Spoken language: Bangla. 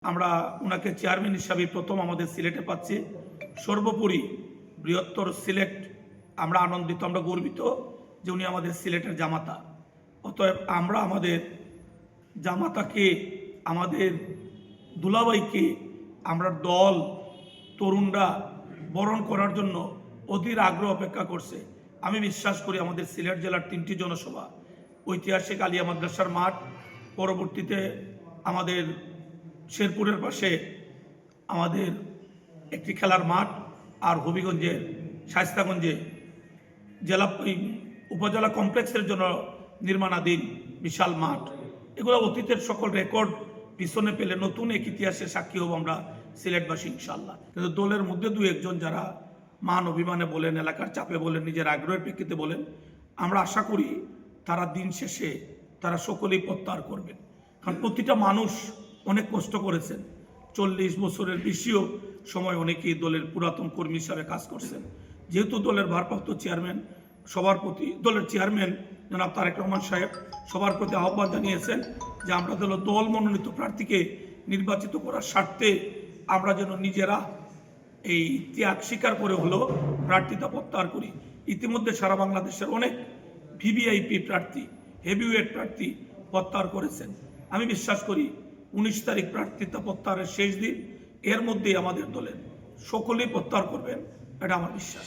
আমরা ওনাকে চেয়ারম্যান হিসাবে প্রথম আমাদের সিলেটে পাচ্ছি। সর্বোপরি বৃহত্তর সিলেট আমরা আনন্দিত, আমরা গর্বিত যে উনি আমাদের সিলেটের জামাতা। অতএব আমরা আমাদের জামাতাকে, আমাদের দুলাভাইকে আমরা দল তরুণরা বরণ করার জন্য অধীর আগ্রহ অপেক্ষা করছে। আমি বিশ্বাস করি আমাদের সিলেট জেলার 3টি জনসভা, ঐতিহাসিক আলিয়া মাদ্রাসার মাঠ, পরবর্তীতে আমাদের শেরপুরের পাশে আমাদের একটি খেলার মাঠ, আর হবিগঞ্জের শায়েস্তাগঞ্জে জেলা উপজেলা কমপ্লেক্সের জন্য নির্মাণাধীন বিশাল মাঠ, এগুলো অতীতের সকল রেকর্ড পিছনে পেলে নতুন এক ইতিহাসের সাক্ষী হব আমরা সিলেটবাসী ইনশাল্লাহ। কিন্তু দলের মধ্যে দু একজন যারা মান অভিমানে বলেন, এলাকার চাপে বলেন, নিজের আগ্রহের প্রেক্ষিতে বলেন, আমরা আশা করি তারা দিন শেষে তারা সকলেই প্রত্যাহার করবেন। কারণ প্রতিটা মানুষ অনেক কষ্ট করেছেন, 40 বছরের বেশিও সময় অনেকেই দলের পুরাতন কর্মী হিসাবে কাজ করছেন। যেহেতু দলের ভারপ্রাপ্ত চেয়ারম্যান, সবার প্রতি দলের চেয়ারম্যান জনাব তারেক রহমান সাহেব সবার প্রতি আহ্বান জানিয়েছেন যে আমরা দল মনোনীত প্রার্থীকে নির্বাচিত করার স্বার্থে আমরা যেন নিজেরা এই ত্যাগ স্বীকার করে হলেও প্রার্থিতা প্রত্যাহার করি। ইতিমধ্যে সারা বাংলাদেশের অনেক ভিভিআইপি প্রার্থী, হেভিওয়েট প্রার্থী প্রত্যাহার করেছেন। আমি বিশ্বাস করি 19 তারিখ প্রার্থিতা প্রত্যাহারের শেষ দিন, এর মধ্যেই আমাদের দলের সকলেই প্রত্যাহার করবেন, এটা আমার বিশ্বাস।